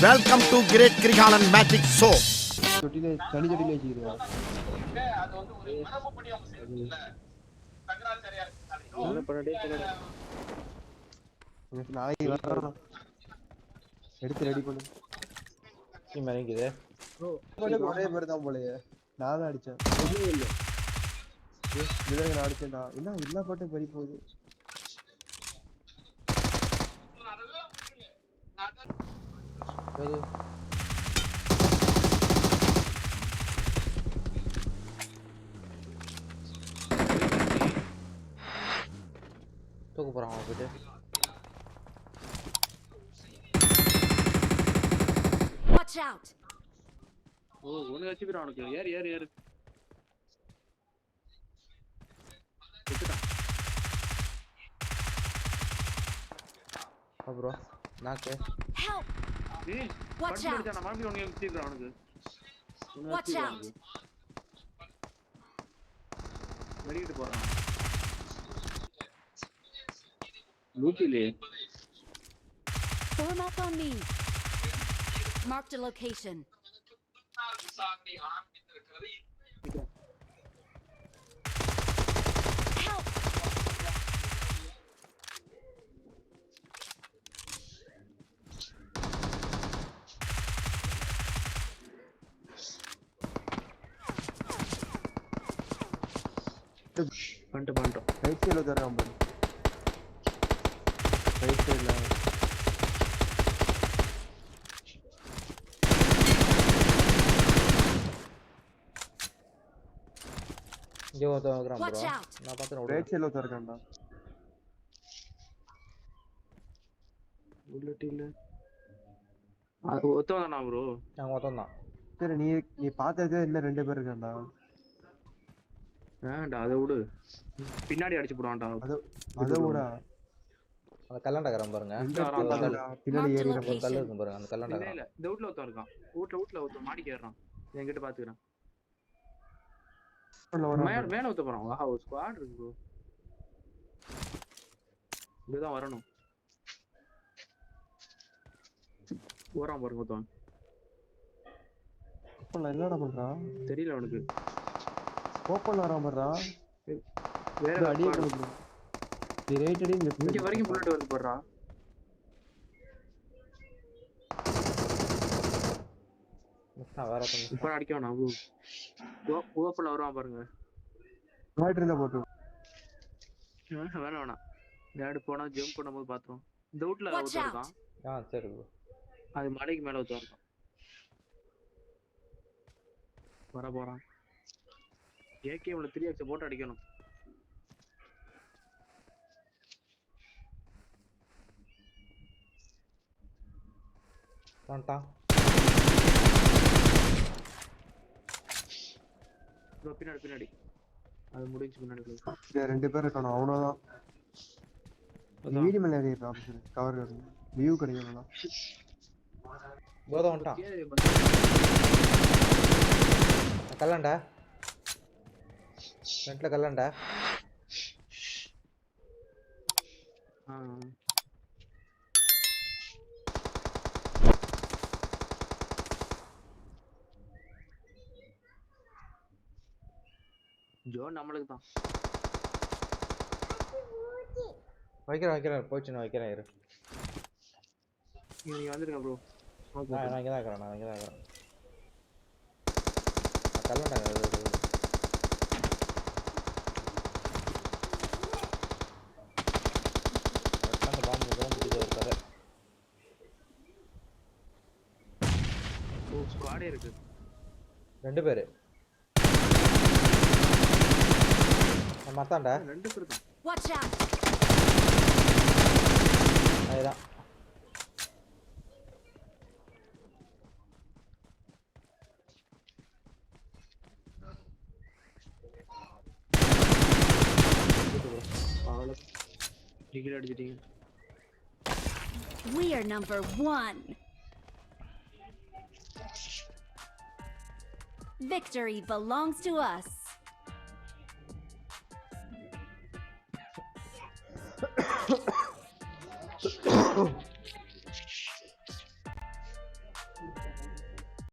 Welcome to great Kirikalan magic show. தொட்டிலே தனி தொட்டிலே வச்சிருக்கா அது வந்து ஒரு மரபுப்படி அவங்க செய்யறதுல சங்கராச்சாரியார் என்ன பண்ணடே தெரியல. நாளைக்கு வரணும், எடுத்து ரெடி பண்ணு. டீம் இறங்கிது ப்ரோ ஒரே பேர் தான் போலயே. நான் தான் அடிச்சேன். இதுல நான் அடிச்சேன்டா. என்ன எல்லா பாட்டும் பறி போகுது. தூக்க போறான் அவன் போயிட்டு. Watch out! ஓ ஒன்னு வச்சுக்கிறான் அவனுக்கு. ஏறு ஏறு ஏறு. ப்ரோ நாக்கு Help! ஏய் Watch out! நான் மறுபடியும் ஒன்னு வச்சுக்கிறான் அவனுக்கு. Watch out! வெளியிட்டு போறான். லூட்டிலே Form up on me. Marked a location. Help! பண்ணிட்டோம். ரைட் சைடுல தரேன் பாரு. ரைட் சைடுல இங்கே ஒருத்தன் இருக்கிறான் Watch ப்ரோ. out! நான் பார்த்துறேன். ரைட் சைடுல தரேன்டா. புல்லட்டில ஒத்தவனா ப்ரோ? நான் ஒருத்தன் தான். சரி நீ பார்த்ததே இன்னும் 2 பேர் இருக்கான்டா. வேண்டா அதை விடு. பின்னாடி அடிச்சு போடுவான்டா. அத விட அந்த கல்லாண்டக்காரன் பாருங்க. பின்னாடி ஏறி ஒரு கல் இருக்கும் பாருங்க. அந்த கல்லாண்டக்காரன் இல்ல இந்த வீட்ல ஒருத்தன் இருக்கான். வீட்ல ஒருத்தன் மாடிக்கு ஏறான். என்கிட்ட பாத்துக்கறான். மேல ஒருத்தன் போறான். வா ஒரு ஸ்குவாட் இருக்கு ப்ரோ. இங்கதான் வரணும். போறான் பாருங்க ஒருத்தன். ஓப்பன்ல என்னடா பண்றான் தெரியல அவனுக்கு. ஓப்பன்ல வராம பண்றா. வேற அடியே போடு. நீ ரைட் அடி இங்க வரைக்கும் புல்லட் வந்து போடுறா. வேற ஒருத்தன். இப்ப அடிக்க வேணாம். ஓப்பன்ல வருவான் பாருங்க. ரைட் இருந்தா போட்டு. வேணாம் நேடு போனா ஜம்ப் பண்ணும்போது பாத்துறோம். இந்த வீட்ல Watch ஒருத்தன் out! இருக்கான். சரி ப்ரோ. அது மலைக்கு மேல ஒருத்தன் இருக்கான். போறான். ஏகே உள்ள 3x போட்டு அடிக்கணும். வந்துட்டான். ப்ரோ பின்னாடி அது முடிஞ்சு பின்னாடி போய். 2 பேர் இருக்கானோ அவனோதான். வீடு மேல ஏறிடுறா ஆபீசர். கவர் வியூ கிடைக்கணும்னா. போத வந்துட்டான். கல்லாண்டா ஃப்ரண்ட்ல கல்லாண்டா. ஜோ நம்மளுக்கு தான். வைக்கிறேன் போச்சு. நான் வைக்கிறேன் இரு. நீங்க வந்துருங்க ப்ரோ. நான் இங்கே தான் இருக்கிறேன். கல்லாண்டா ஸ்குவாடே இருக்கு. 2 பேரு. மத்தாண்டா 2 பேர் தான். Watch out! அதுதான். Degree அடிச்சிட்டீங்க. We are number 1. Victory belongs to us.